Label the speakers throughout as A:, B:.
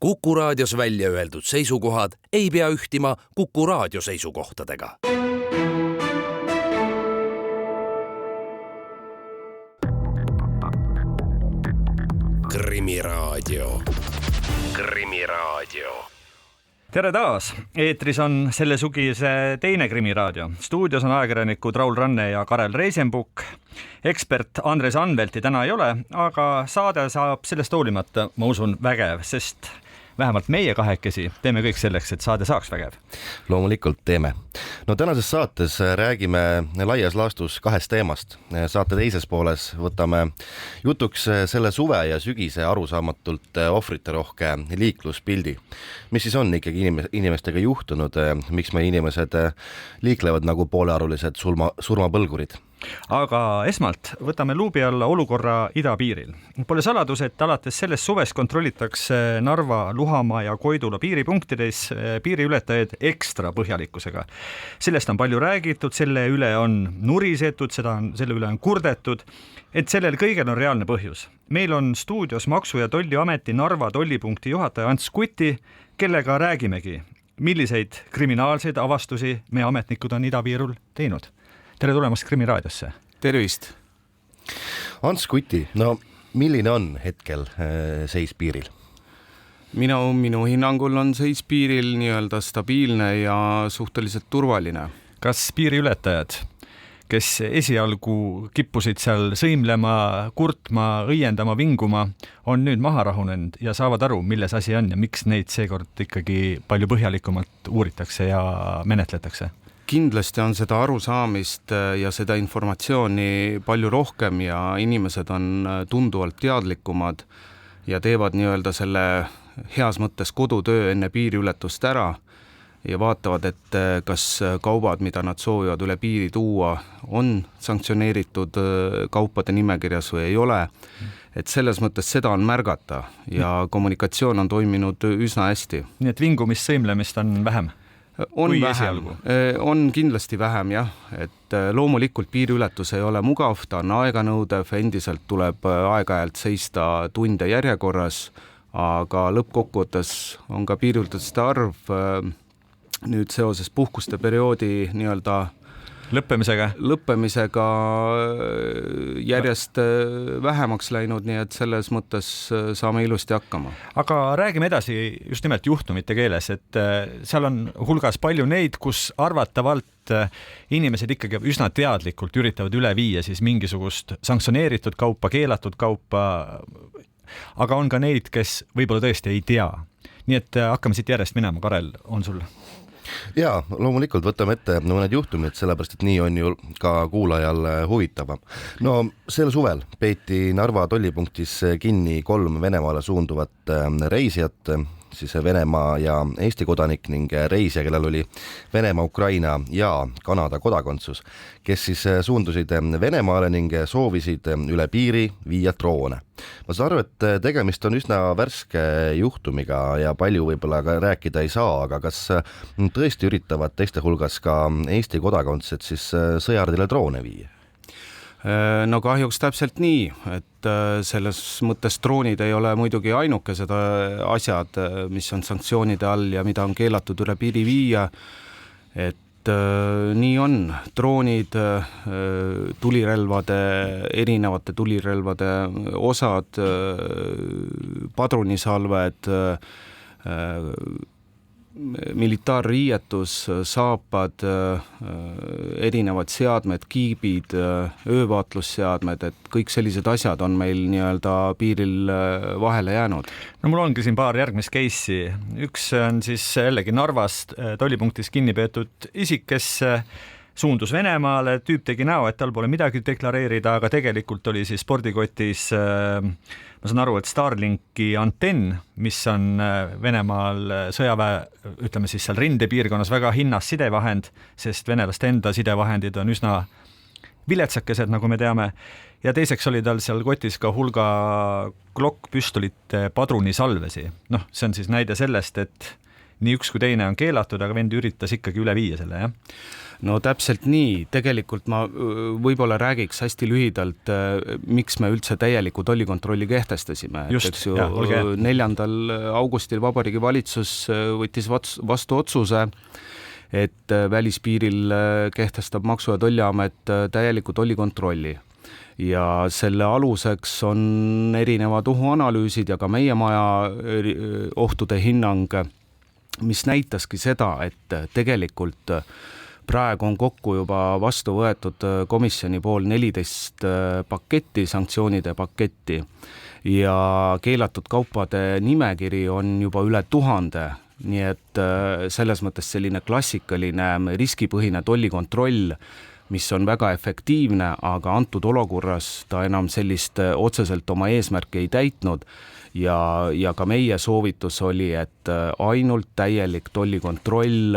A: Kuku Raadios välja öeldud seisukohad ei pea ühtima Kuku Raadio seisukohtadega. Krimiraadio.
B: Tere taas! Eetris on selle sugise teine Krimiraadio. Stuudios on ajakirjanikud Raul Ranne ja Karel Reisenbuk. Ekspert Andres Anvelti täna ei ole, aga saade saab sellest hoolimata, ma usun, vägev, sest vähemalt meie kahekesi teeme kõik selleks, et saade saaks vägev.
C: Loomulikult teeme. No tänases saates räägime laias laastus kahest teemast. Saate teises pooles võtame jutuks selle suve ja sügise arusaamatult ohvriterohke liikluspildi. Mis siis on ikkagi inimestega juhtunud? Miks meie inimesed liiklevad nagu poolearulised surmapõlgurid?
B: Aga esmalt võtame luubi alla olukorra idapiiril. Pole saladus, et alates sellest suvest kontrollitakse Narva, Luhamaa ja Koidula piiripunktides piiriületajaid ekstra põhjalikkusega. Sellest on palju räägitud, selle üle on nurisetud, selle üle on kurdetud, et sellel kõigel on reaalne põhjus. Meil on stuudios Maksu- ja Tolliameti Narva tollipunkti juhataja Ants Kuti, kellega räägimegi, milliseid kriminaalseid avastusi meie ametnikud on idapiirul teinud. Tere tulemast Krimiraadiosse.
D: Tervist.
C: Ants Kuti, no milline on hetkel seis piiril?
D: Minu hinnangul on seis piiril nii-öelda stabiilne ja suhteliselt turvaline.
B: Kas piiriületajad, kes esialgu kippusid seal sõimlema, kurtma, õiendama, vinguma, on nüüd maha rahunenud ja saavad aru, milles asi on ja miks neid seekord ikkagi palju põhjalikumalt uuritakse ja menetletakse?
D: Kindlasti on seda arusaamist ja seda informatsiooni palju rohkem ja inimesed on tunduvalt teadlikumad ja teevad nii-öelda selle heas mõttes kodutöö enne piiriületust ära ja vaatavad, et kas kaubad, mida nad soovivad üle piiri tuua, on sanktsioneeritud kaupade nimekirjas või ei ole. Et selles mõttes seda on märgata ja kommunikatsioon on toiminud üsna hästi.
B: Nii et vingumist, sõimlemist on vähem?
D: On kindlasti vähem, jah, et loomulikult piiriületus ei ole mugav, ta on aeganõudev, endiselt tuleb aeg-ajalt seista tunde järjekorras, aga lõppkokkuvõttes on ka piiriületuste arv nüüd seoses puhkuste perioodi nii-öelda lõppemisega järjest vähemaks läinud, nii et selles mõttes saame ilusti hakkama.
B: Aga räägime edasi just nimelt juhtumite keeles, et seal on hulgas palju neid, kus arvatavalt inimesed ikkagi üsna teadlikult üritavad üle viia siis mingisugust sanktsioneeritud kaupa, keelatud kaupa, aga on ka neid, kes võib-olla tõesti ei tea. Nii et hakkame siit järjest minema. Karel, on sul?
C: Jaa, loomulikult võtame ette mõned juhtumid, sellepärast et nii on ju ka kuulajal huvitavam. No sel suvel peeti Narva tollipunktis kinni 3 Venemaale suunduvat reisijat, siis Venemaa ja Eesti kodanik ning reisija, kellel oli Venemaa, Ukraina ja Kanada kodakondsus, kes siis suundusid Venemaale ning soovisid üle piiri viia droone. Ma saan aru, et tegemist on üsna värske juhtumiga ja palju võib-olla ka rääkida ei saa, aga kas tõesti üritavad teiste hulgas ka Eesti kodakondsed siis sõjardile droone viia?
D: No kahjuks täpselt nii, et selles mõttes droonid ei ole muidugi ainukesed asjad, mis on sanktsioonide all ja mida on keelatud üle piiri viia, et nii on. Droonid, erinevate tulirelvade osad, padrunisalved, militaarriietus, saapad, erinevad seadmed, kiibid, öövaatlusseadmed, et kõik sellised asjad on meil nii-öelda piiril vahele jäänud.
B: No mul ongi siin paar järgmist case'i. Üks on siis jällegi Narvast tollipunktis kinni peetud isik, kes suundus Venemaale, tüüp tegi näo, et tal pole midagi deklareerida, aga tegelikult oli siis spordikotis, ma saan aru, et Starlinki antenn, mis on Venemaal sõjaväe, ütleme siis seal rindepiirkonnas väga hinnas sidevahend, sest venelaste enda sidevahendid on üsna viletsakesed, nagu me teame. Ja teiseks oli tal seal kotis ka hulga Glock püstolite padrunisalvesi. See on siis näide sellest, et nii üks kui teine on keelatud, aga vend üritas ikkagi üle viia selle, jah?
D: No täpselt nii, tegelikult ma võib-olla räägiks hästi lühidalt, miks me üldse täieliku tollikontrolli kehtestasime.
B: Just,
D: 4. augustil Vabariigi Valitsus võttis vastu otsuse, et välispiiril kehtestab Maksu- ja Tolliamet täieliku tollikontrolli. Ja selle aluseks on erinevad ohuanalüüsid ja ka meie maja ohtude hinnang, mis näitaski seda, et tegelikult praegu on kokku juba vastu võetud komisjoni pool 14 paketti, sanktsioonide paketti ja keelatud kaupade nimekiri on juba üle 1000, nii et selles mõttes selline klassikaline riskipõhine tollikontroll, mis on väga efektiivne, aga antud olukorras ta enam sellist otseselt oma eesmärki ei täitnud ja ka meie soovitus oli, et ainult täielik tollikontroll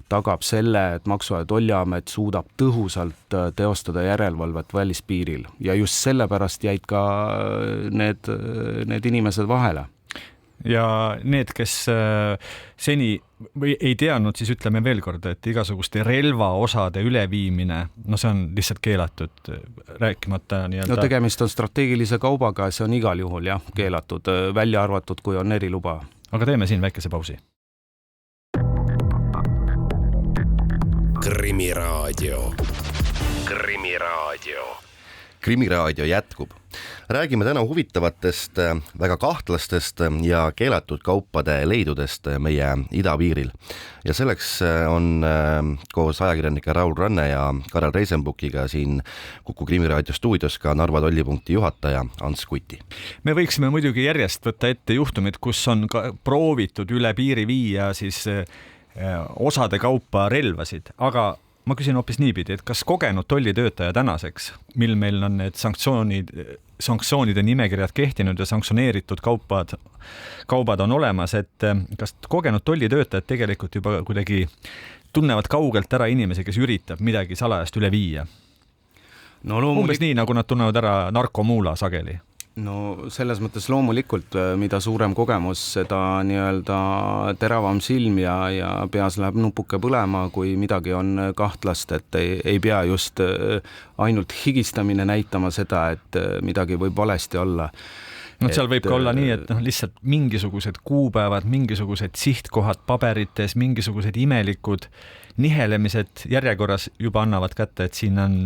D: tagab selle, et Maksu- ja Tolliamet suudab tõhusalt teostada järelevalvet välispiiril ja just sellepärast jäid ka need inimesed vahele.
B: Ja need, kes seni või ei teadnud, siis ütleme veel kord, et igasuguste relvaosade üleviimine, no see on lihtsalt keelatud, rääkimata nii-öelda.
D: No tegemist on strateegilise kaubaga, see on igal juhul jah, keelatud, välja arvatud, kui on eriluba.
B: Aga teeme siin väikese pausi.
A: Krimiraadio.
C: Krimiraadio jätkub. Räägime täna huvitavatest, väga kahtlastest ja keelatud kaupade leidudest meie idapiiril. Ja selleks on koos ajakirjanike Raul Ranne ja Karel Reisenbukiga siin Kuku Krimiraadio stuudios ka Narva tollipunkti juhataja Ants Kuti.
B: Me võiksime muidugi järjest võtta ette juhtumid, kus on ka proovitud üle piiri viia siis osade kaupa relvasid, aga ma küsin hoopis niipidi, et kas kogenud tollitöötaja tänaseks, mil meil on need sanktsioonide nimekirjad kehtinud ja sanktsioneeritud kaubad on olemas, et kas kogenud tollitöötajad tegelikult juba kuidagi tunnevad kaugelt ära inimesi, kes üritab midagi salajast üle viia? No, umbes nii, nagu nad tunnevad ära narkomuula sageli.
D: No selles mõttes loomulikult, mida suurem kogemus, seda nii-öelda teravam silm ja peas läheb nupuke põlema, kui midagi on kahtlast, et ei pea just ainult higistamine näitama seda, et midagi võib valesti olla.
B: No seal võib ka olla nii, et lihtsalt mingisugused kuupäevad, mingisugused sihtkohad paberites, mingisugused imelikud nihelemised järjekorras juba annavad kätte, et siin on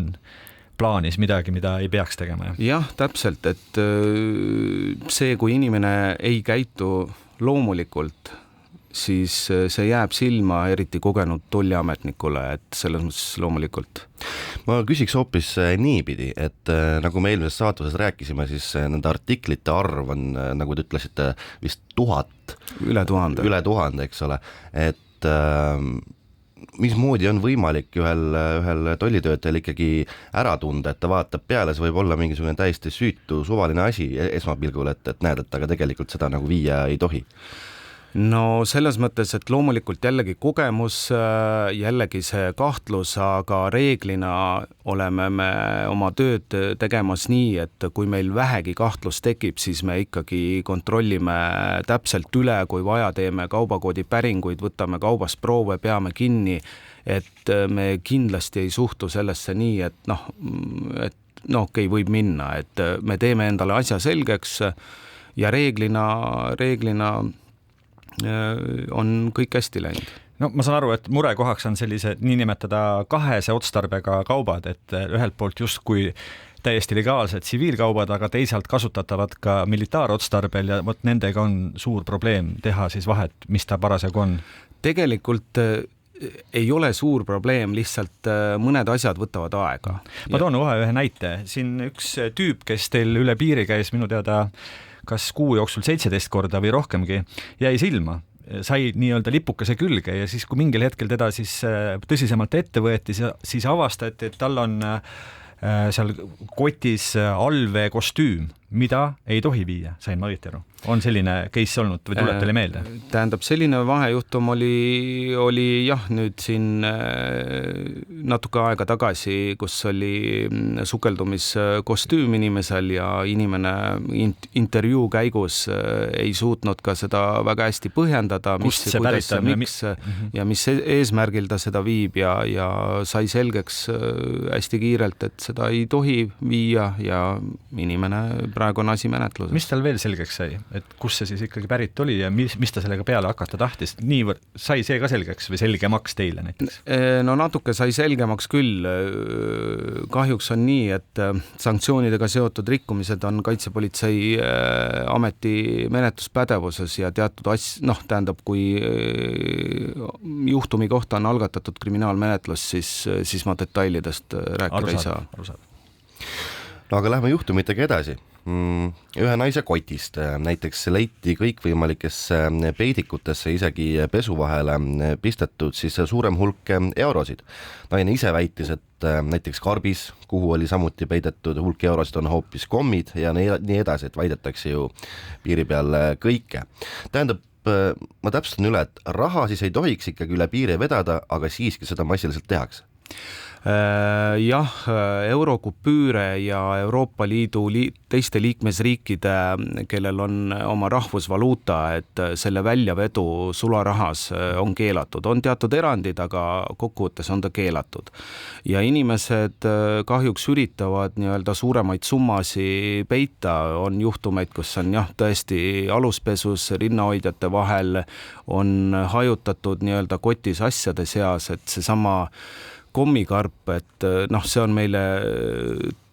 B: plaanis midagi, mida ei peaks tegema.
D: Jah, täpselt, et see, kui inimene ei käitu loomulikult, siis see jääb silma eriti kogenud tolliametnikule, et selles mõttes loomulikult.
C: Ma küsiks hoopis niipidi, et nagu me eelmises saatuses rääkisime, siis nende artiklite arv on, nagu te ütlesite, vist 1000.
D: Üle 1000,
C: eks ole. Et mismoodi on võimalik ühel tollitöötajal ikkagi ära tunda, et ta vaatab peale, see võib olla mingisugune täiesti süütu suvaline asi esmapilgul, et näed, et aga tegelikult seda nagu viia ei tohi?
D: No selles mõttes, et loomulikult jällegi kogemus, jällegi see kahtlus, aga reeglina oleme me oma tööd tegemas nii, et kui meil vähegi kahtlus tekib, siis me ikkagi kontrollime täpselt üle, kui vaja teeme kaubakoodi päringuid, võtame kaubast proove, peame kinni, et me kindlasti ei suhtu sellesse nii, et okei, võib minna, et me teeme endale asja selgeks ja reeglina on kõik hästi läinud.
B: No ma saan aru, et murekohaks on sellise nimetada kahese otstarbega kaubad, et ühelt poolt justkui täiesti legaalsed tsiviilkaubad, aga teisalt kasutatavad ka militaarotstarbel ja vot nendega on suur probleem teha siis vahet, mis ta parasjagu on.
D: Tegelikult ei ole suur probleem, lihtsalt mõned asjad võtavad aega.
B: Ma toon ühe näite. Siin üks tüüp, kes teil üle piiri käis minu teada kas kuu jooksul 17 korda või rohkemgi, jäi silma, sai nii-öelda lipukese külge ja siis, kui mingil hetkel teda siis tõsisemalt ette võeti, siis avastati, et tal on seal kotis allveekostüüm, mida ei tohi viia, sain ma õieti aru? On selline case olnud või tuleb teile meelde?
D: Tähendab, selline vahejuhtum oli jah, nüüd siin natuke aega tagasi, kus oli sukeldumiskostüüm inimesel ja inimene intervjuu käigus ei suutnud ka seda väga hästi põhjendada, mis eesmärgil ta seda viib ja sai selgeks hästi kiirelt, et seda ei tohi viia ja inimene praegu on asi menetluses.
B: Mis tal veel selgeks sai? Et kus see siis ikkagi pärit oli ja mis ta sellega peale hakata tahtis? Niivõrd sai see ka selgeks või selgemaks teile näiteks?
D: No natuke sai selgemaks küll. Kahjuks on nii, et sanktsioonidega seotud rikkumised on Kaitsepolitsei ameti menetluspädevuses ja teatud tähendab, kui juhtumi kohta on algatatud kriminaalmenetlus, siis ma detailidest rääkida ei saa.
C: No aga lähme juhtumitega edasi. Ühe naise kotist näiteks leiti kõikvõimalikesse peidikutesse isegi pesu vahele pistetud siis suurem hulk eurosid. Naine ise väitis, et näiteks karbis, kuhu oli samuti peidetud hulk eurosid, on hoopis kommid ja nii edasi, et väidetakse ju piiri peal kõike. Tähendab, ma täpsustan üle, et raha siis ei tohiks ikkagi üle piiri vedada, aga siiski seda massiliselt tehakse.
D: Jah, eurokupüüre ja Euroopa Liidu teiste liikmesriikide, kellel on oma rahvusvaluuta, et selle väljavedu sularahas on keelatud. On teatud erandid, aga kokkuvõttes on ta keelatud. Ja inimesed kahjuks üritavad nii-öelda suuremaid summasi peita. On juhtumeid, kus on tõesti aluspesus rinnahoidjate vahel on hajutatud nii-öelda kotis asjade seas, et seesama kommikarp, et see on meile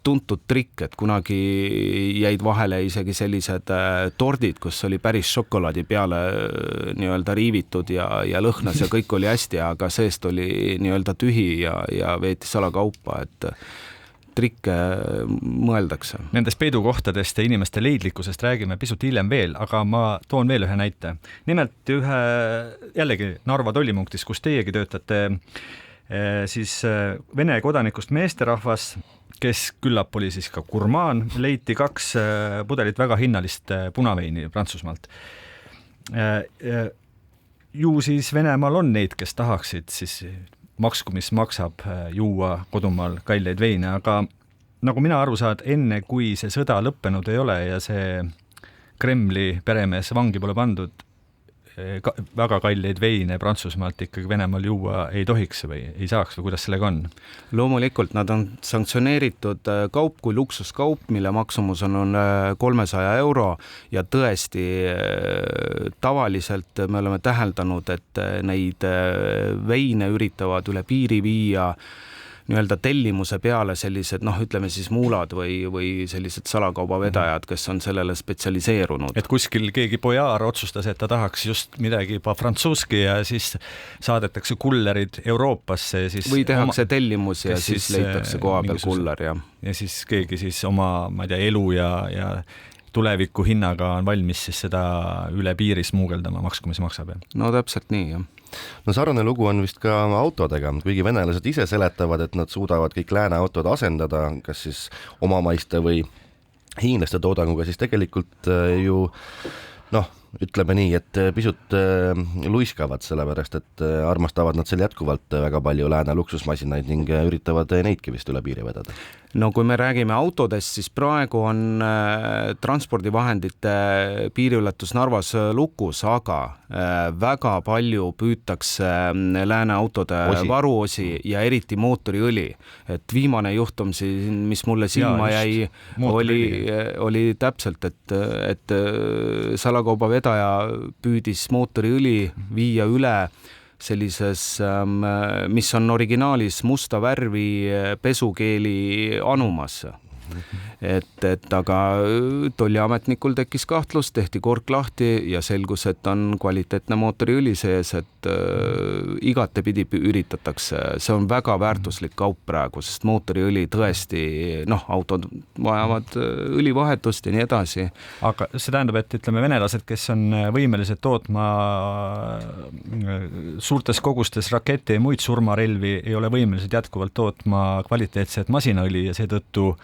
D: tuntud trikk, et kunagi jäid vahele isegi sellised tordid, kus oli päris šokolaadi peale nii-öelda riivitud ja lõhnas ja kõik oli hästi, aga seest oli nii-öelda tühi ja veeti salakaupa, et trikke mõeldakse.
B: Nendest peidukohtadest ja inimeste leidlikkusest räägime pisut hiljem veel, aga ma toon veel ühe näite. Nimelt jällegi Narva tollipunktis, kus teiegi töötate, siis Vene kodanikust meesterahvas, kes küllap oli siis ka gurmaan, leiti 2 pudelit väga hinnalist punaveini Prantsusmaalt. Ju siis Venemaal on neid, kes tahaksid siis maksku, mis maksab juua kodumaal kalleid veine, aga nagu mina aru saad, enne kui see sõda lõppenud ei ole ja see Kremli peremees vangi pole pandud, väga kalleid veine Prantsusmaalt ikkagi Venemaal juua ei tohiks või ei saaks või kuidas sellega on?
D: Loomulikult nad on sanktsioneeritud kaup kui luksuskaup, mille maksumus on 300 € ja tõesti tavaliselt me oleme täheldanud, et neid veine üritavad üle piiri viia nii-öelda tellimuse peale sellised, ütleme siis muulad või sellised salakaubavedajad, kes on sellele spetsialiseerunud.
B: Et kuskil keegi pojaar otsustas, et ta tahaks just midagi frantsooski ja siis saadetakse kullerid Euroopasse.
D: Või tehakse tellimus ja siis leitakse koha peal kuller.
B: Ja siis keegi siis oma, ma ei tea, elu ja tuleviku hinnaga on valmis siis seda üle piiri smuugeldama, maksku mis maksab.
D: No täpselt nii, jah.
C: No sarnane lugu on vist ka autodega, kuigi venelased ise seletavad, et nad suudavad kõik lääne autod asendada, kas siis omamaiste või hiinlaste toodanguga, siis tegelikult ju ütleme nii, et pisut luiskavad, sellepärast, et armastavad nad seal jätkuvalt väga palju lääne luksusmasinaid ning üritavad neidki vist üle piiri vedada.
D: No kui me räägime autodest, siis praegu on transpordivahendite piiriületus Narvas lukus, aga väga palju püütakse lääne autode varuosi ja eriti mootoriõli. Et viimane juhtum, mis mulle silma jäi, oli täpselt, et salakaubavedaja püüdis mootoriõli viia üle sellises, mis on originaalis musta värvi pesukeeli anumas. Aga tolliametnikul tekkis kahtlus, tehti kork lahti ja selgus, et on kvaliteetne mootoriõli sees, et igatepidi üritatakse. See on väga väärtuslik kaup praegu, sest mootoriõli tõesti, autod vajavad õlivahetust ja nii edasi.
B: Aga see tähendab, et ütleme venelased, kes on võimelised tootma suurtes kogustes rakette ja muid surmarelvi, ei ole võimelised jätkuvalt tootma kvaliteetset masinaõli ja seetõttu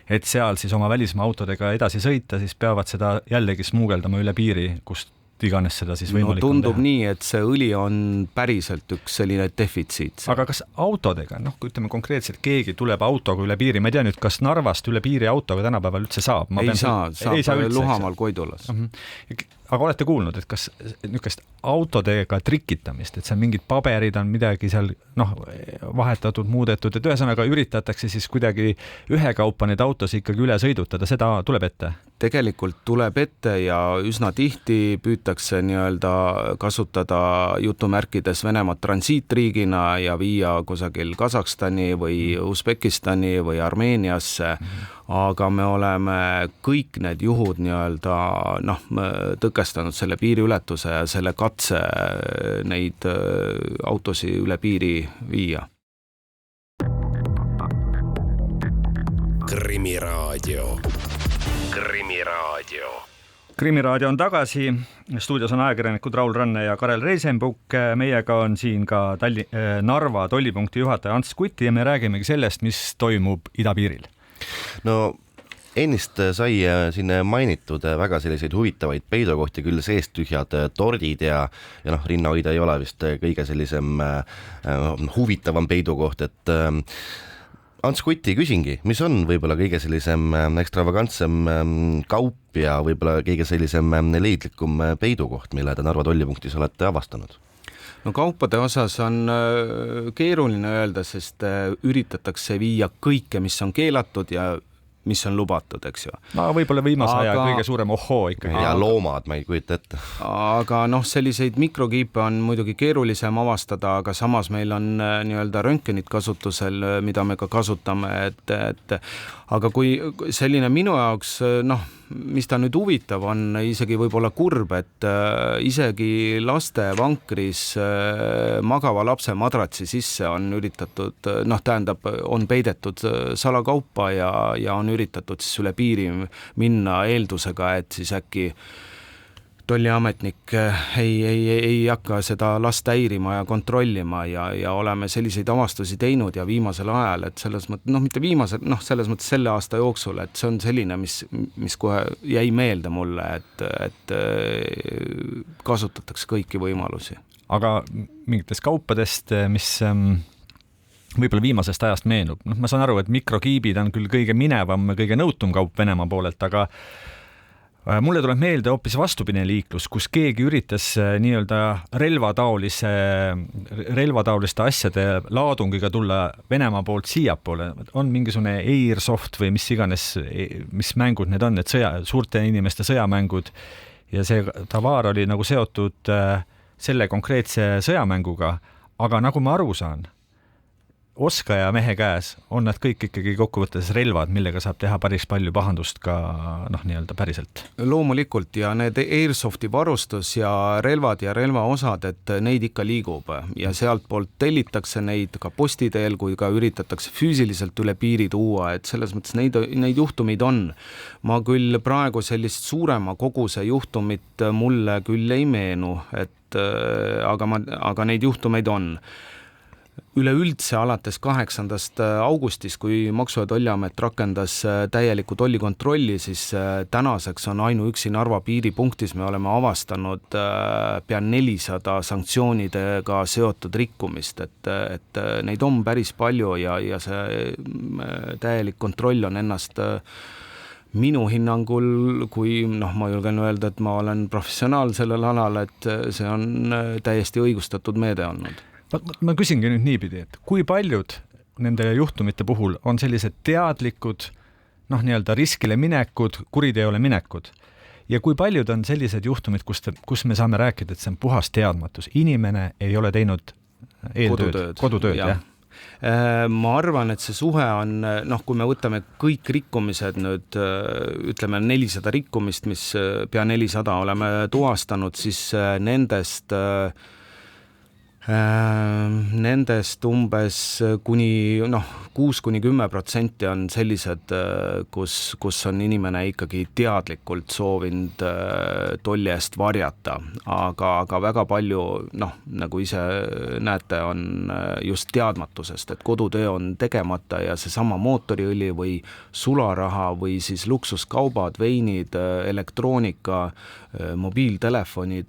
B: et seal siis oma välismaa autodega edasi sõita, siis peavad seda jällegi smuugeldama üle piiri, kust iganes seda siis võimalik
D: tundub nii, et see õli on päriselt üks selline defitsiit.
B: Aga kas autodega, kui ütleme konkreetselt, keegi tuleb autoga üle piiri, ma ei tea nüüd, kas Narvast üle piiri autoga tänapäeval üldse saab?
D: Ei saa Luhamaal Koidulas.
B: Aga olete kuulnud, et kas niisugust autodega trikitamist, et seal mingid paberid on midagi seal vahetatud, muudetud, et ühesõnaga üritatakse siis kuidagi ühekaupa neid autosid ikkagi üle sõidutada, seda tuleb ette?
D: Tegelikult tuleb ette ja üsna tihti püütakse nii-öelda kasutada jutumärkides Venemaad transiitriigina ja viia kusagil Kasahstani või Usbekistani või Armeeniasse, aga me oleme kõik need juhud nii-öelda tõkestanud selle piiriületuse ja selle katse neid autosi üle piiri viia.
A: Krimiraadio.
B: Krimiraadio on tagasi, stuudios on ajakirjanikud Raul Ranne ja Karel Reisenbuk, meiega on siin ka Narva tollipunkti juhataja Ants Kuti ja me räägimegi sellest, mis toimub idapiiril.
C: No ennist sai siin mainitud väga selliseid huvitavaid peidukohti, küll seest tühjad tordid ja rinnahoida ei ole vist kõige sellisem huvitavam peidukoht, et Ants Kuti küsingi, mis on võib-olla kõige sellisem ekstravagantsem kaup ja võib-olla kõige sellisem leidlikum peidukoht, mille te Narva tollipunktis olete avastanud?
D: No kaupade osas on keeruline öelda, sest üritatakse viia kõike, mis on keelatud ja mis on lubatud, eks ju.
B: No võib-olla viimase aja kõige suurem ohoo ikkagi.
C: Ja loomad, ma ei kujuta ette.
D: Aga selliseid mikrokiipe on muidugi keerulisem avastada, aga samas meil on nii-öelda röntgenid kasutusel, mida me ka kasutame, et aga kui selline minu jaoks, mis ta nüüd huvitav on, isegi võib-olla kurb, et isegi laste vankris magava lapse madratsi sisse on üritatud, on peidetud salakaupa ja on üritatud siis üle piiri minna eeldusega, et siis äkki tolliametnik ei hakka seda last häirima ja kontrollima ja oleme selliseid avastusi teinud ja viimasel ajal, et selles mõttes, mitte viimasel, selles mõttes selle aasta jooksul, et see on selline, mis kohe jäi meelde mulle, et kasutatakse kõiki võimalusi.
B: Aga mingitest kaupadest, mis võib-olla viimasest ajast meenub, ma saan aru, et mikrokiibid on küll kõige minevam, kõige nõutum kaup Venemaa poolelt, aga mulle tuleb meelde hoopis vastupidine liiklus, kus keegi üritas nii-öelda relvataoliste asjade laadungiga tulla Venemaa poolt siiapoole. On mingisugune Airsoft või mis iganes, mis mängud need on, need suurte inimeste sõjamängud ja see tavaar oli nagu seotud selle konkreetse sõjamänguga, aga nagu ma aru saan, oskaja mehe käes on nad kõik ikkagi kokkuvõttes relvad, millega saab teha päris palju pahandust ka nii-öelda päriselt.
D: Loomulikult ja need Airsofti varustus ja relvad ja relvaosad, et neid ikka liigub ja sealt poolt tellitakse neid ka posti teel, kui ka üritatakse füüsiliselt üle piiri tuua, et selles mõttes neid juhtumeid on. Ma küll praegu sellist suurema koguse juhtumit mulle küll ei meenu, aga neid juhtumeid on. Üleüldse alates 8. augustist, kui Maksu- ja Tolliamet rakendas täielikku tollikontrolli, siis tänaseks on ainuüksi Narva piiripunktis me oleme avastanud pea 400 sanktsioonidega seotud rikkumist, et neid on päris palju ja see täielik kontroll on ennast minu hinnangul, kui ma julgen öelda, et ma olen professionaal sellel alal, et see on täiesti õigustatud meede olnud.
B: Ma küsingi nüüd niipidi, et kui paljud nende juhtumite puhul on sellised teadlikud, nii-öelda riskile minekud, kuriteole minekud ja kui paljud on sellised juhtumid, kus me saame rääkida, et see on puhas teadmatus. Inimene ei ole teinud kodutööd, jah.
D: Ma arvan, et see suhe on, kui me võtame kõik rikkumised nüüd, ütleme 400 rikkumist, mis pea 400 oleme tuvastanud, siis nendest Nendest umbes 6-10% on sellised, kus on inimene ikkagi teadlikult soovinud tolli eest varjata, aga väga palju, nagu ise näete, on just teadmatusest, et kodutöö on tegemata ja seesama mootoriõli või sularaha või siis luksuskaubad, veinid, elektroonika, mobiiltelefonid,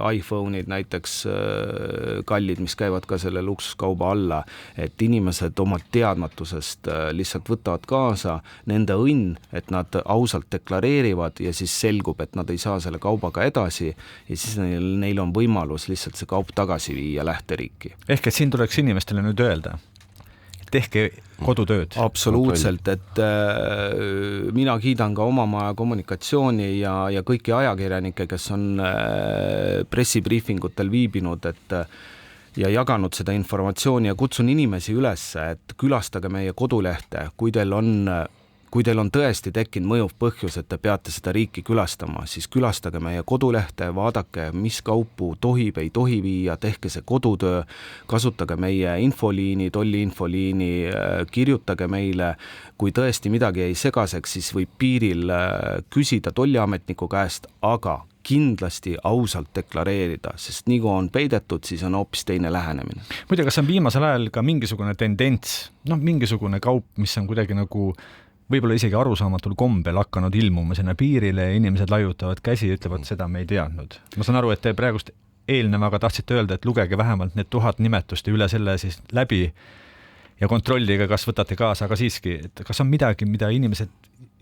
D: iPhone'id näiteks kallid, mis käivad ka selle luksuskauba alla, et inimesed oma teadmatusest lihtsalt võtavad kaasa nende õnn, et nad ausalt deklareerivad ja siis selgub, et nad ei saa selle kaubaga edasi ja siis neil on võimalus lihtsalt see kaup tagasi viia lähteriiki.
B: Ehk et siin tuleks inimestele nüüd öelda, tehke kodutööd.
D: Absoluutselt, et mina kiidan ka oma maja kommunikatsiooni ja kõiki ajakirjanikke, kes on pressibriifingutel viibinud, ja jaganud seda informatsiooni ja kutsun inimesi üles, et külastage meie kodulehte, kui teil on tõesti tekkinud mõjuv põhjus, et te peate seda riiki külastama, siis külastage meie kodulehte, vaadake, mis kaupu tohib, ei tohi viia, tehke see kodutöö, kasutage meie infoliini, tolli infoliini, kirjutage meile, kui tõesti midagi ei segaseks, siis võib piiril küsida tolliametniku käest, aga kindlasti ausalt deklareerida, sest nii kui on peidetud, siis on hoopis teine lähenemine.
B: Muide, kas on viimasel ajal ka mingisugune tendents, mingisugune kaup, mis on kuidagi nagu võib-olla isegi arusaamatul kombel hakanud ilmuma sinna piirile ja inimesed laiutavad käsi ja ütlevad, seda me ei teadnud. Ma saan aru, et te praegust eelnevaga tahtsite öelda, et lugege vähemalt need 1000 nimetust ja üle selle siis läbi ja kontrollige, kas võtate kaasa, aga siiski, et kas on midagi, mida inimesed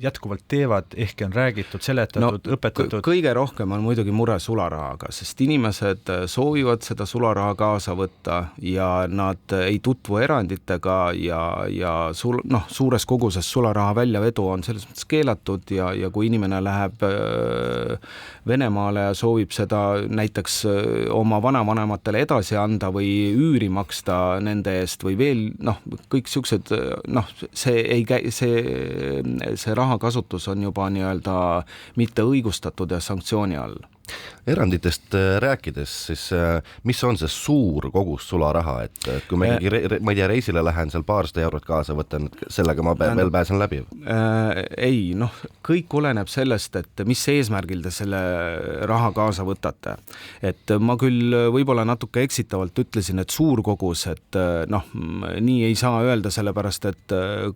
B: jätkuvalt teevad, ehk on räägitud, seletatud, õpetatud?
D: Kõige rohkem on muidugi mure sularahaga, sest inimesed soovivad seda sularaha kaasa võtta ja nad ei tutvu eranditega ja suures koguses sularaha väljavedu on selles mõttes keelatud ja kui inimene läheb Venemaale ja soovib seda näiteks oma vanavanematele edasi anda või üüri maksta nende eest või veel, kõik siuksed, see raha kasutus on juba nii-öelda mitte õigustatud ja sanktsiooni all.
C: Eranditest rääkides, siis mis on see suur kogus sularaha, et kui ma ei tea, reisile lähen, seal paarsada eurot kaasa võtan, sellega ma veel pääsen läbi?
D: Ei, kõik oleneb sellest, et mis eesmärgil te selle raha kaasa võtate. Et ma küll võib-olla natuke eksitavalt ütlesin, et suur kogus, et nii ei saa öelda, sellepärast, et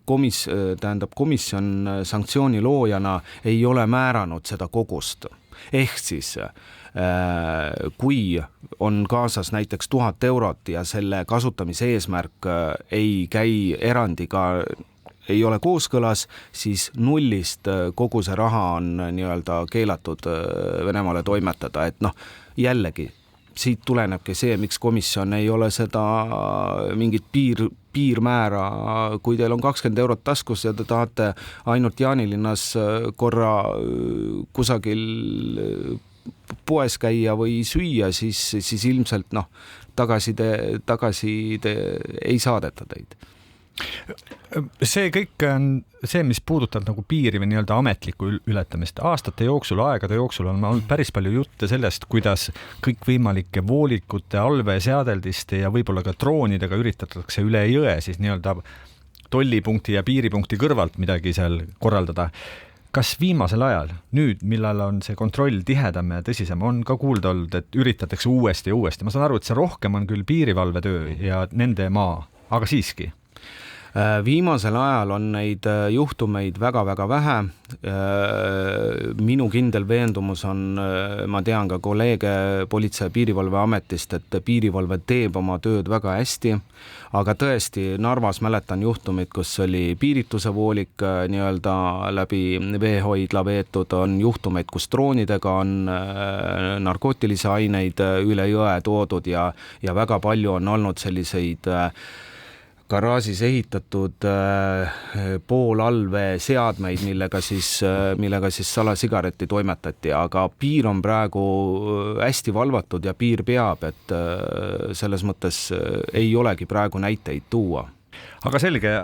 D: komisjon sanktsiooni loojana ei ole määranud seda kogust. Ehk siis, kui on kaasas näiteks 1000 eurot ja selle kasutamise eesmärk ei käi erandiga, ei ole kooskõlas, siis nullist kogu see raha on nii-öelda keelatud Venemaale toimetada, et jällegi, siit tulenebki see, miks komisjon ei ole seda mingit piirmäära, kui teil on 20 eurot taskus ja te tahate ainult Jaanilinnas korra kusagil poes käia või süüa, siis ilmselt tagasi ei saadeta teid.
B: See kõik on see, mis puudutab nagu piiri või nii-öelda ametlikku ületamist. Aastate jooksul, aegade jooksul on olnud päris palju jutte sellest, kuidas kõikvõimalike voolikute, allveeseadeldiste ja võib-olla ka droonidega üritatakse üle jõe siis nii-öelda tollipunkti ja piiripunkti kõrvalt midagi seal korraldada. Kas viimasel ajal, nüüd, millal on see kontroll tihedam ja tõsisem, on ka kuulda olnud, et üritatakse uuesti ja uuesti? Ma saan aru, et see rohkem on küll piirivalvetöö ja nende maa, aga siiski?
D: Viimasel ajal on neid juhtumeid väga-väga vähe. Minu kindel veendumus on, ma tean ka kolleege Politsei- ja Piirivalveametist, et piirivalve teeb oma tööd väga hästi, aga tõesti Narvas mäletan juhtumid, kus oli piirituse voolik nii-öelda läbi veehoidla veetud, on juhtumeid, kus droonidega on narkootilisi aineid üle jõe toodud ja väga palju on olnud selliseid garaažis ehitatud poolallvee seadmeid, millega siis salasigareti toimetati, aga piir on praegu hästi valvatud ja piir peab, et selles mõttes ei olegi praegu näiteid tuua.
B: Aga selge,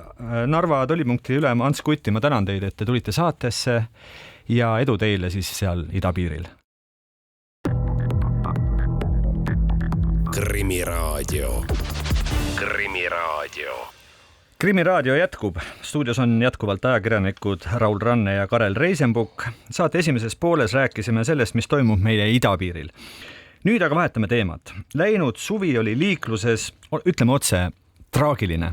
B: Narva tollipunkti ülem Ants Kutti, ma tänan teid, et te tulite saatesse ja edu teile siis seal idapiiril.
A: Krimiraadio.
B: Krimiraadio jätkub. Stuudios on jätkuvalt ajakirjanikud Raul Ranne ja Karel Reisenbuk. Saate esimeses pooles rääkisime sellest, mis toimub meie idapiiril. Nüüd aga vahetame teemat. Läinud suvi oli liikluses, ütleme otse, traagiline.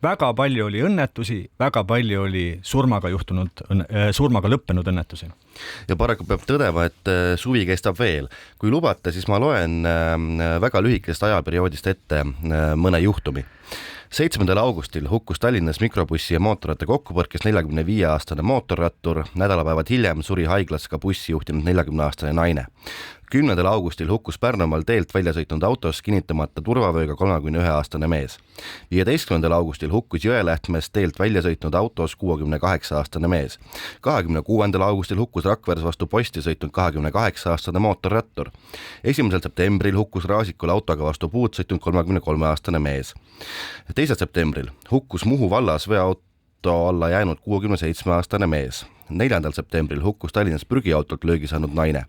B: Väga palju oli õnnetusi, väga palju oli surmaga lõppenud õnnetusi.
C: Ja paraku peab tõdema, et suvi kestab veel. Kui lubate, siis ma loen väga lühikest ajaperioodist ette mõne juhtumi. 7. augustil hukkus Tallinnas mikrobussi ja mootorratta kokkupõrkes 45-aastane mootorrattur. Nädalapäevad hiljem suri haiglas ka bussi juhtinud 40-aastane naine. 10. augustil hukkus Pärnumaal teelt välja sõitnud autos kinnitamata turvavööga 31-aastane mees. 15. augustil hukkus Jõelähtmes teelt välja sõitnud autos 68-aastane mees. 26. augustil hukkus Rakveres vastu posti sõitnud 28-aastane mootorrattur. 1. septembril hukkus Raasikul autoga vastu puud sõitnud 33-aastane mees. 2. septembril hukkus Muhu vallas veoauto alla jäänud 67-aastane mees. 4. septembril hukkus Tallinnas prügiautolt löögi saanud naine.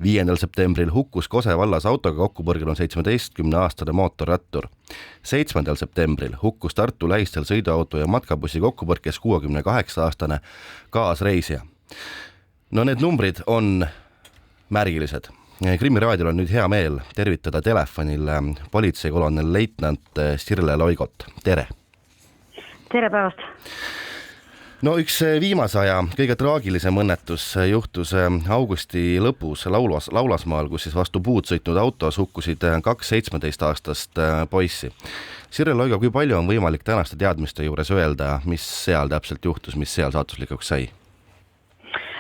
C: 5. septembril hukkus Kose vallas autoga kokkupõrgenud 17-aastane mootorrattur. 7. septembril hukkus Tartu lähistel sõiduauto ja matkabussi kokkupõrkes 68-aastane kaasreisija. No need numbrid on märgilised. Krimiraadiol on nüüd hea meel tervitada telefonil politseikolonel leitnant Sirle Loigot. Tere!
E: Tere päevast!
C: No üks viimase aja kõige traagilisem õnnetus juhtus augusti lõpus Laulasmaal, kus siis vastu puud sõitnud autos hukkusid 2 17-aastast poissi. Sirle Loigo, kui palju on võimalik tänaste teadmiste juures öelda, mis seal täpselt juhtus, mis seal saatuslikuks sai?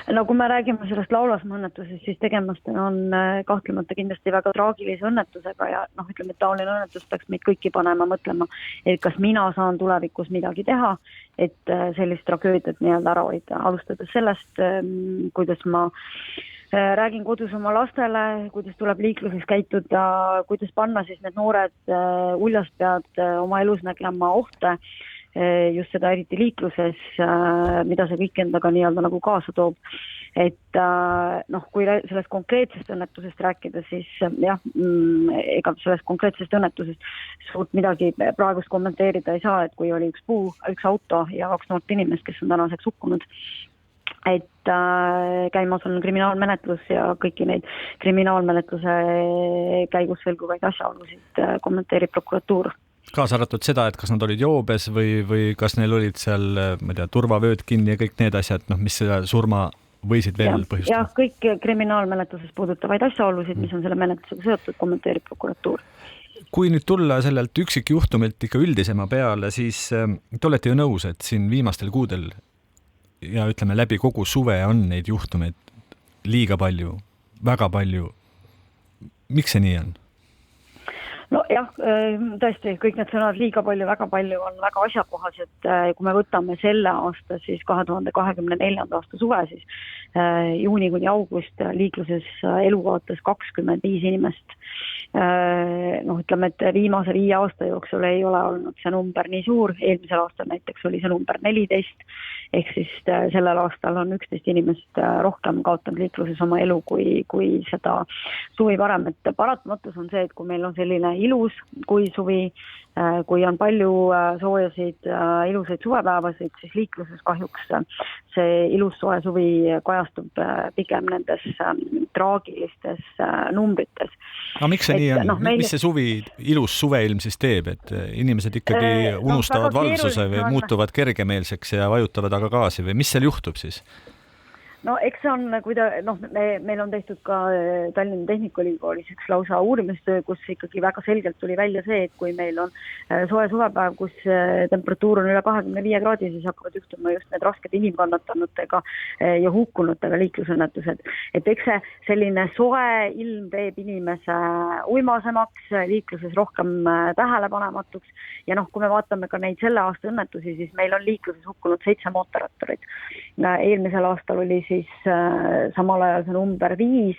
E: No kui me räägime sellest Laulasmaa õnnetusest, siis tegemast on kahtlemata kindlasti väga traagilise õnnetusega ja ütleme, et taoline õnnetus peaks meid kõiki panema mõtlema, et kas mina saan tulevikus midagi teha, et sellist tragöödiat nii-öelda ära hoida. Alustades sellest, kuidas ma räägin kodus oma lastele, kuidas tuleb liikluses käituda, kuidas panna siis need noored uljast pead oma elus nägema ohte, just seda eriti liikluses, mida see kõik endaga nii-öelda nagu kaasa toob. Et kui sellest konkreetsest õnnetusest rääkida, siis jah, ega sellest konkreetsest õnnetusest suurt midagi praegust kommenteerida ei saa, et kui oli üks auto ja 2 noort inimest, kes on tänaseks hukkunud, et käimas on kriminaalmenetlus ja kõiki neid kriminaalmenetluse käigus selguvaid asjaolusid kommenteerib prokuratuur.
B: Kaasa arvatud seda, et kas nad olid joobes või kas neil olid seal, ma ei tea, turvavööd kinni ja kõik need asjad, mis seda surma võisid veel põhjustada? Jah,
E: kõik kriminaalmenetluses puudutavaid asjaolusid, mis on selle menetlusega seotud, kommenteerib prokuratuur.
B: Kui nüüd tulla sellelt üksikjuhtumilt ikka üldisema peale, siis te olete ju nõus, et siin viimastel kuudel ja ütleme läbi kogu suve on neid juhtumeid liiga palju, väga palju. Miks see nii on?
E: No jah, tõesti, kõik need sõnad liiga palju, väga palju on väga asjakohased. Kui me võtame selle aasta, siis 2024. aasta suve, siis juuni kuni august liikluses elu kaotas 25 inimest. Ütleme, et viimase 5 aasta jooksul ei ole olnud see number nii suur. Eelmisel aastal näiteks oli see number 14, ehk siis sellel aastal on 11 inimest rohkem kaotanud liikluses oma elu kui seda suvi varem. Et paratamatus on see, et kui meil on selline ilus kui suvi, kui on palju soojasid, ilusaid suvepäevasid, siis liikluses kahjuks see ilus soe suvi kajastub pigem nendes traagilistes numbrites.
B: No miks see nii on? Mis see ilus suveilm siis teeb, et inimesed ikkagi unustavad valvsuse või muutuvad kergemeelseks ja vajutavad aga gaasi või mis seal juhtub siis?
E: No eks see on, meil on tehtud ka Tallinna Tehnikaülikoolis üks lausa uurimistöö, kus ikkagi väga selgelt tuli välja see, et kui meil on soe suvepäev, kus temperatuur on üle 25 kraadi, siis hakkavad juhtuma just need rasked inimkannatanutega ja hukkunutega liiklusõnnetused. Et eks see selline soe ilm teeb inimese uimasemaks, liikluses rohkem tähelepanematuks ja kui me vaatame ka neid selle aasta õnnetusi, siis meil on liikluses hukkunud 7 mootorratturit. Eelmisel aastal oli siis samal ajal see number 5.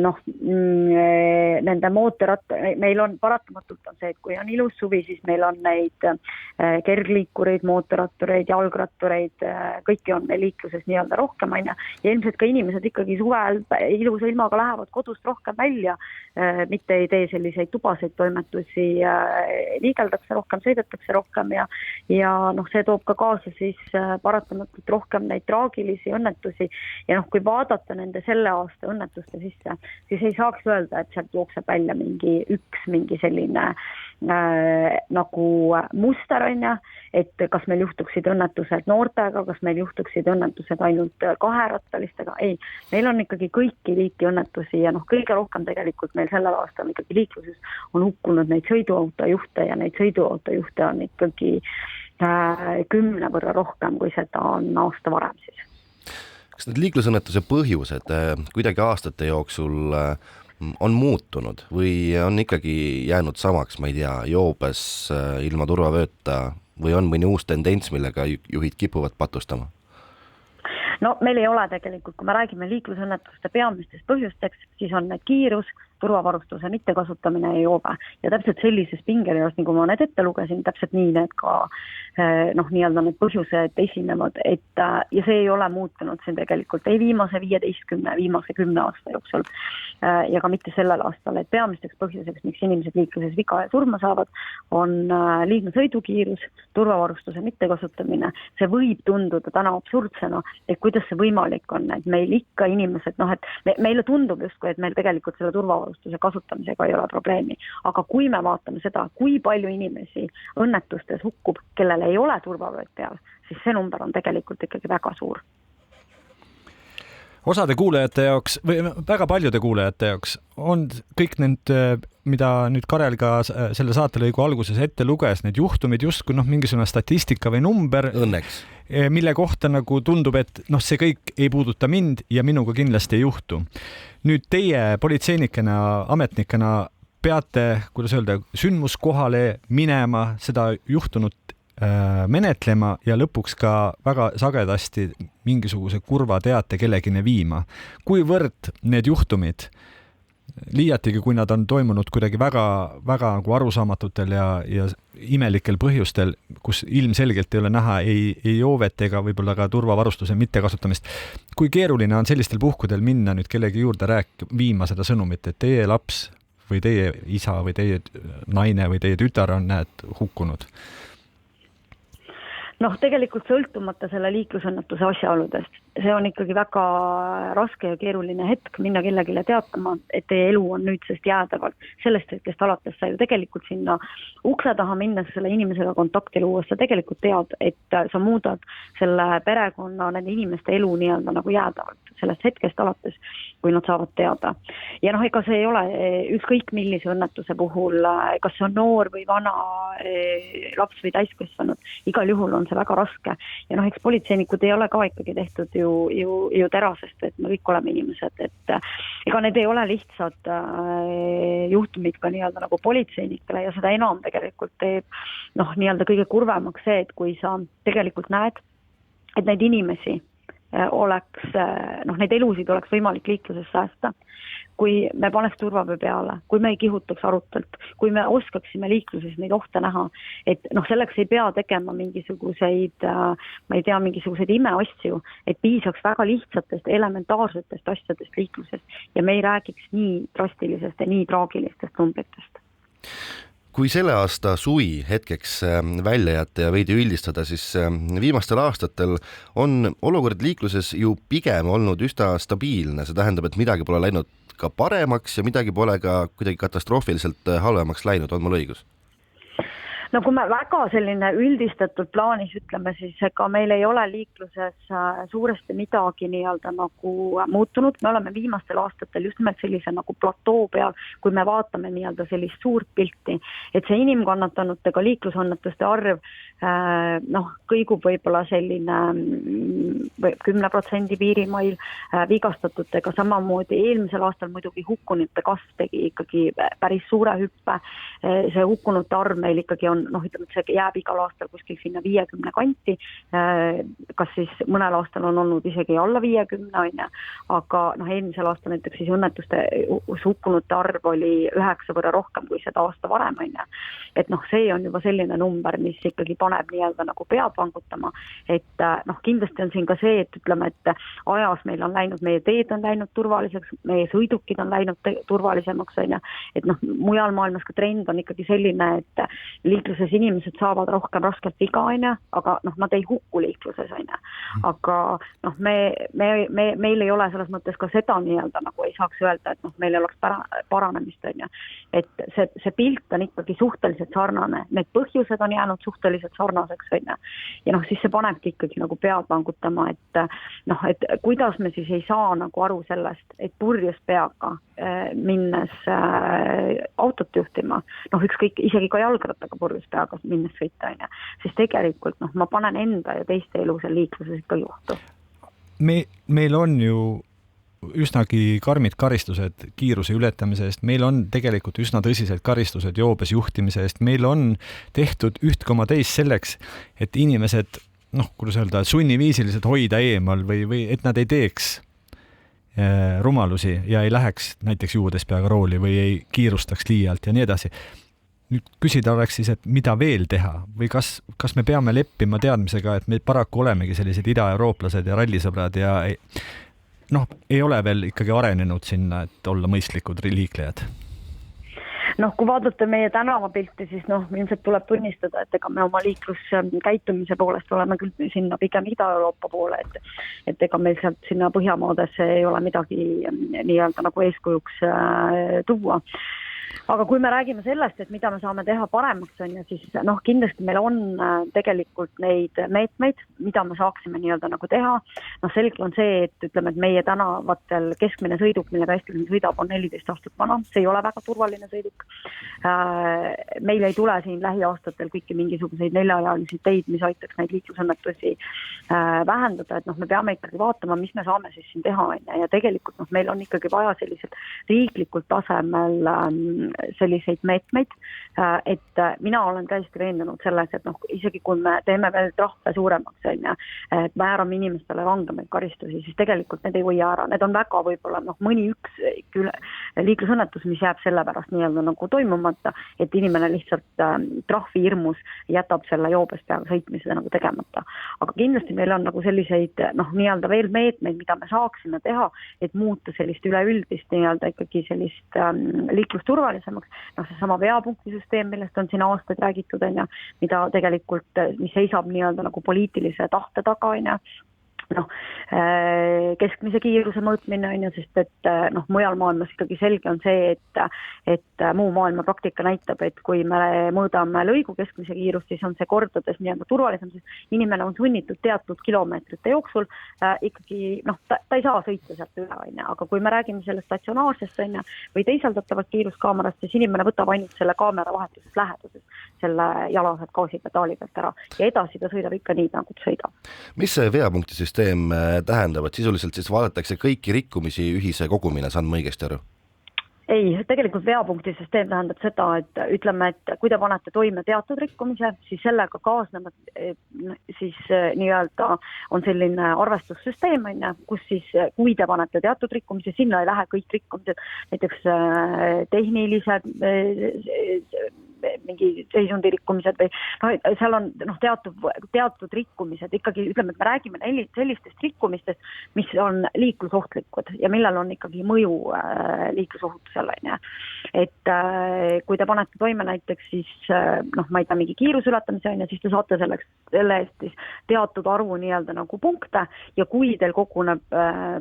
E: noh, nende meil on paratamatult on see, et kui on ilus suvi, siis meil on neid kergliikureid, mootorrattureid, jalgrattureid, kõiki on meil liikluses nii-öelda rohkem, ja ilmselt ka inimesed ikkagi suvel ilusa ilmaga lähevad kodust rohkem välja, mitte ei tee selliseid tubaseid toimetusi, liigeldakse rohkem, sõidetakse rohkem ja see toob ka kaasa siis paratamatult rohkem neid traagilisi õnnetusi ja kui vaadata nende selle aasta õnnetuste sisse, siis ei saaks öelda, et sealt jookseb välja mingi selline nagu muster on ja, et kas meil juhtuksid õnnetused noortega, kas meil juhtuksid õnnetused ainult kaherattalistega, ei, meil on ikkagi kõiki liiki õnnetusi ja kõige rohkem tegelikult meil sellel aastal ikkagi liikluses on hukkunud neid sõiduautojuhte ja neid sõiduautojuhte on ikkagi 10 võrra rohkem, kui seda on aasta varem siis.
C: Kas need liiklusõnnetuse põhjused kuidagi aastate jooksul on muutunud või on ikkagi jäänud samaks, ma ei tea, joobes ilma turvavööta või on mõni uus tendents, millega juhid kipuvad patustama?
E: No meil ei ole tegelikult, kui me räägime liiklusõnnetuste peamistest põhjusteks, siis on need kiirus, turvavarustuse mittekasutamine ja joobe. Ja täpselt sellises pingereas, nagu ma need ette lugesin, täpselt nii need ka nii-öelda need põhjused esinevad, ja see ei ole muutunud siin tegelikult ei viimase 15, viimase 10 aasta jooksul ja ka mitte sellel aastal, et peamisteks põhjuseks, miks inimesed liikluses viga ja surma saavad, on liigne sõidukiirus, turvavarustuse mittekasutamine. See võib tunduda täna absurdsena, et kuidas see võimalik on, et meil ikka inimesed, et meile tundub justkui, et meil tegelikult selle turvavarustuse kasutamisega ei ole probleemi. Aga kui me vaatame seda, kui palju inimesi õnnetustes hukkub, kellel ei ole turvavööd peal, siis see number on tegelikult ikkagi väga suur.
B: Osade kuulajate jaoks või väga paljude kuulajate jaoks on kõik need, mida nüüd Karel ka selle saatelõigu alguses ette luges, need juhtumid justkui mingisugune statistika või number,
C: õnneks,
B: mille kohta nagu tundub, et see kõik ei puuduta mind ja minuga kindlasti ei juhtu. Nüüd teie politseinikena, ametnikena peate, kuidas öelda, sündmuskohale minema, seda juhtunut menetlema ja lõpuks ka väga sagedasti mingisuguse kurva teate kellegine viima. Kuivõrd need juhtumid, liiatigi kui nad on toimunud kuidagi väga, väga nagu arusaamatutel ja imelikel põhjustel, kus ilmselgelt ei ole näha ei joovet ega võib-olla ka turvavarustuse mittekasutamist. Kui keeruline on sellistel puhkudel minna nüüd kellegi juurde viima seda sõnumit, et teie laps või teie isa või teie naine või teie tütar on hukkunud?
E: Tegelikult sõltumata selle liiklusõnnetuse asjaoludest, see on ikkagi väga raske ja keeruline hetk minna kellegile teatama, et teie elu on nüüdsest jäädavalt. Sellest hetkest alates sa ju tegelikult sinna ukse taha minnes selle inimesega kontakti luues, sa tegelikult tead, et sa muudad selle perekonna, nende inimeste elu nii-öelda nagu jäädavalt sellest hetkest alates, kui nad saavad teada. Ja ega see ei ole ükskõik millise õnnetuse puhul, kas see on noor või vana laps või täiskasvanud, igal juhul on see väga raske. Ja eks politseinikud ei ole ka ikkagi tehtud ju terasest, et me kõik oleme inimesed, et ega need ei ole lihtsad juhtumid ka nii-öelda nagu politseinikele ja seda enam tegelikult teeb nii-öelda kõige kurvemaks see, et kui sa tegelikult näed, et neid inimesi oleks, neid elusid oleks võimalik liikluses säästa, kui me paneks turvavöö peale, kui me ei kihutaks arutult, kui me oskaksime liikluses neid ohte näha, et selleks ei pea tegema mingisuguseid, ma ei tea, mingisuguseid imeasju, et piisaks väga lihtsatest, elementaarsetest asjadest liiklusest ja me ei räägiks nii drastilisest ja nii traagilistest numbritest.
C: Kui selle aasta suvi hetkeks välja jätta ja veidi üldistada, siis viimastel aastatel on olukord liikluses ju pigem olnud üsna stabiilne. See tähendab, et midagi pole läinud ka paremaks ja midagi pole ka kuidagi katastroofiliselt halvemaks läinud. On mul õigus?
E: Kui me väga selline üldistatud plaanis ütleme, siis ega meil ei ole liikluses suuresti midagi nii-öelda nagu muutunud. Me oleme viimastel aastatel just nimelt sellise nagu platoo peal, kui me vaatame nii-öelda sellist suurt pilti, et see inimkannatanutega liiklusõnnetuste arv kõigub võib-olla selline 10% piirimail, vigastatutega samamoodi. Eelmisel aastal muidugi hukkunute kasv tegi ikkagi päris suure hüppe. See hukkunute arv meil ikkagi on on, noh, ütleme, et see jääb igal aastal kuskil sinna 50 kanti, kas siis mõnel aastal on olnud isegi alla 50, on ju, aga noh, eelmisel aastal näiteks siis õnnetuste hukkunute arv oli 9 võrra rohkem kui seda aasta varem, on ju. Et noh, see on juba selline number, mis ikkagi paneb nii-öelda nagu pead vangutama, et noh, kindlasti on siin ka see, et ütleme, et ajas meil on läinud, meie teed on läinud turvaliseks, meie sõidukid on läinud turvalisemaks, on ju, et noh, mujal maailmas ka trend on ikkagi selline, et liikluses inimesed saavad rohkem raskelt viga, on ju, aga noh, nad ei hukku liikluses, on ju, aga noh, meil ei ole selles mõttes ka seda nii-öelda nagu ei saaks öelda, et noh, meil oleks paranemist, on ju, et see pilt on ikkagi suhteliselt sarnane, need põhjused on jäänud suhteliselt sarnaseks, on ju, ja noh, siis see panebki ikkagi nagu pead vangutama, et noh, et kuidas me siis ei saa nagu aru sellest, et purjus peaga minnes autot juhtima, noh, ükskõik, isegi ka jalgrattaga purjus peaga minnes sõita, on ju, siis tegelikult noh, ma panen enda ja teiste elu seal liikluses ikka juhtu.
B: Meil on ju üsnagi karmid karistused kiiruse ületamise eest, meil on tegelikult üsna tõsised karistused joobes juhtimise eest, meil on tehtud 1,2 selleks, et inimesed, noh, kuidas öelda, sunniviisiliselt hoida eemal või et nad ei teeks rumalusi ja ei läheks näiteks juudes peaga rooli või ei kiirustaks liialt ja nii edasi. Nüüd küsida oleks siis, et mida veel teha või kas me peame leppima teadmisega, et me paraku olemegi sellised ida-eurooplased ja rallisõbrad ja noh, ei ole veel ikkagi arenenud sinna, et olla mõistlikud liiklejad.
E: Noh, kui vaadata meie tänavapilti, siis noh, ilmselt tuleb tunnistada, et ega me oma liikluskäitumise poolest oleme küll sinna pigem Ida-Euroopa poole, et ega meil sealt sinna Põhjamaadesse ei ole midagi nii-öelda nagu eeskujuks tuua. Aga kui me räägime sellest, et mida me saame teha paremaks, on ju, siis noh, kindlasti meil on tegelikult neid meetmeid, mida me saaksime nii-öelda nagu teha. Noh, selge on see, et ütleme, et meie tänavatel keskmine sõiduk, millega eestlased sõidab, on 14 aastat vana. See ei ole väga turvaline sõiduk. Meil ei tule siin lähiaastatel kõiki mingisuguseid neljajalisi teid, mis aitaks neid liiklusõnnetusi vähendada, et noh, me peame ikkagi vaatama, mis me saame siis siin teha, ja tegelikult noh, meil on ikkagi vaja sellised riiklikult tasemel selliseid meetmeid, et mina olen täiesti veendunud selles, et noh, isegi kui me teeme veel trahve suuremaks, et määrame inimestele rangemaid karistusi, siis tegelikult need ei või ära, need on väga võib-olla noh, mõni üks liiklusõnnetus, mis jääb sellepärast nii-öelda nagu toimumata, et inimene lihtsalt trahvi hirmus jätab selle joobes peaga sõitmise nagu tegemata. Aga kindlasti meil on nagu selliseid noh, nii-öelda veel meetmeid, mida me saaksime teha, et muuta sellist üleüldist nii-öelda ikkagi sellist liiklusturvalisemaks. Noh, see sama veapunktisüsteem, millest on siin aastaid räägitud, mida tegelikult, mis seisab nii-öelda nagu poliitilise tahte taga, noh, keskmise kiiruse mõõtmine, sest et noh, mujal maailmas ikkagi selge on see, et muu maailma praktika näitab, et kui me mõõdame lõigu keskmise kiirust, siis on see kordades nii-öelda turvalisem, sest inimene on sunnitud teatud kilomeetrite jooksul ikkagi, noh, ta ei saa sõita sealt üle, aga kui me räägime sellest statsionaarsest või teisaldatavalt kiiruskaamerast, siis inimene võtab ainult selle kaamera vahetuses läheduses selle jalased gaasipedaali pealt ära ja edasi ta sõidab ikka nii, nagu ta sõidab.
C: Mis see veapunktisüsteem tähendab, et sisuliselt siis vaadatakse kõiki rikkumisi ühise kogumina, saan ma õigesti aru?
E: Ei, tegelikult veapunktisüsteem tähendab seda, et ütleme, et kui te panete toime teatud rikkumise, siis sellega kaasnevad siis nii-öelda on selline arvestussüsteem, kus siis kui te panete teatud rikkumise, sinna ei lähe kõik rikkumised, näiteks tehnilised mingi seisundirikkumised või noh, seal on noh, teatud rikkumised, ikkagi ütleme, et me räägime sellistest rikkumistest, mis on liiklusohtlikud ja millel on ikkagi mõju liiklusohutusele, et kui te panete toime näiteks siis noh, ma ei tea, mingi kiirusületamise, siis te saate selle eest siis teatud arvu nii-öelda nagu punkte ja kui teil koguneb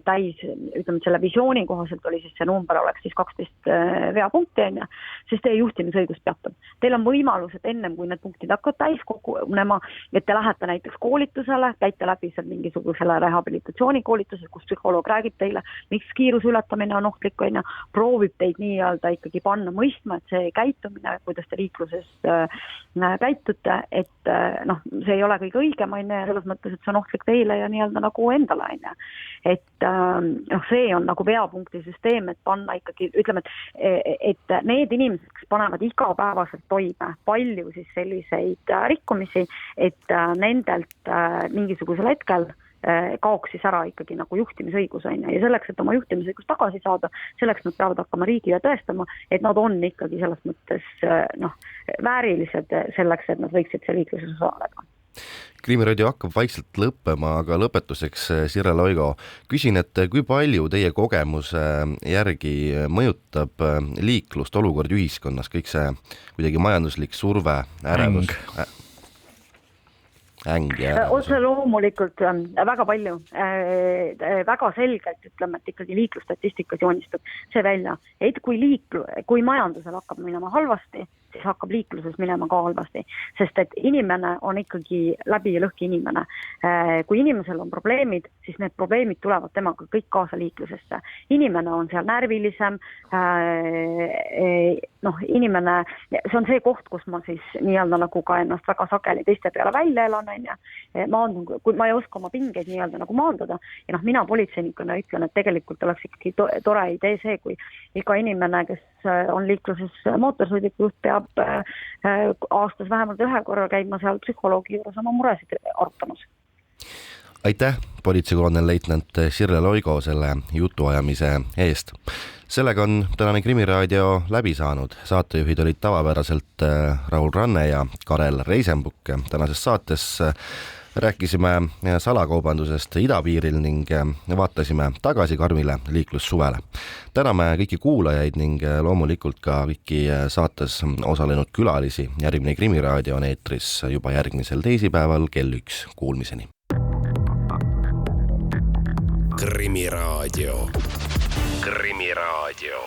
E: täis, ütleme, selle visiooni kohaselt oli siis see number oleks siis 12 veapunkti, siis teie juhtimisõigus peatub. Teil on võimalus, et ennem kui need punktid hakkavad täis kogunema, et te lähete näiteks koolitusele, käite läbi seal mingisugusele rehabilitatsioonikoolitusele, kus psühholoog räägib teile, miks kiiruse ületamine on ohtlik, proovib teid nii-öelda ikkagi panna mõistma, et see käitumine, kuidas te liikluses käitute, et noh, see ei ole kõige õigem, selles mõttes, et see on ohtlik teile ja nii-öelda nagu endale, et noh, see on nagu veapunktisüsteem, et panna ikkagi, ütleme, et need inimesed, kes panevad igapäevaselt toime palju siis selliseid rikkumisi, et nendelt mingisugusel hetkel kaoks siis ära ikkagi nagu juhtimisõigus on ja selleks, et oma juhtimisõigus tagasi saada, selleks nad peavad hakkama riigile tõestama, et nad on ikkagi selles mõttes väärilised selleks, et nad võiksid see liikluses osaleda.
C: Krimiraadio hakkab vaikselt lõppema, aga lõpetuseks, Sirle Loigo, küsin, et kui palju teie kogemuse järgi mõjutab liiklust, olukord ühiskonnas, kõik see kuidagi majanduslik surve, ärevus?
E: Otse loomulikult väga palju, väga selgelt ütleme, et ikkagi liiklustatistikas joonistub see välja, et kui majandusel hakkab minema halvasti, siis hakkab liikluses minema ka halvasti, sest et inimene on ikkagi läbi ja lõhki inimene. Kui inimesel on probleemid, siis need probleemid tulevad temaga kõik kaasa liiklusesse. Inimene on seal närvilisem, inimene, see on see koht, kus ma siis nii-öelda nagu ka ennast väga sageli teiste peale välja elan, kui ma ei oska oma pingeid nii-öelda nagu maandada ja mina politseinikuna ütlen, et tegelikult oleks ikkagi tore idee see, kui iga inimene, kes on liikluses mootorsõidukijuht, peab aastas vähemalt 1 korra käima seal psühholoogi juures oma muresid arutamas.
C: Aitäh, politseikolonel leitnant Sirle Loigo selle jutuajamise eest. Sellega on tänane Krimiraadio läbi saanud. Saatejuhid olid tavapäraselt Raul Ranne ja Karel Reisenbuk. Tänases saates rääkisime salakaubandusest idapiiril ning vaatasime tagasi karmile liiklussuvele. Täname kõiki kuulajaid ning loomulikult ka kõiki saates osalenud külalisi. Järgmine Krimiraadio on eetris juba järgmisel teisipäeval kell 1. Kuulmiseni.
A: Krimiraadio. Krimiraadio.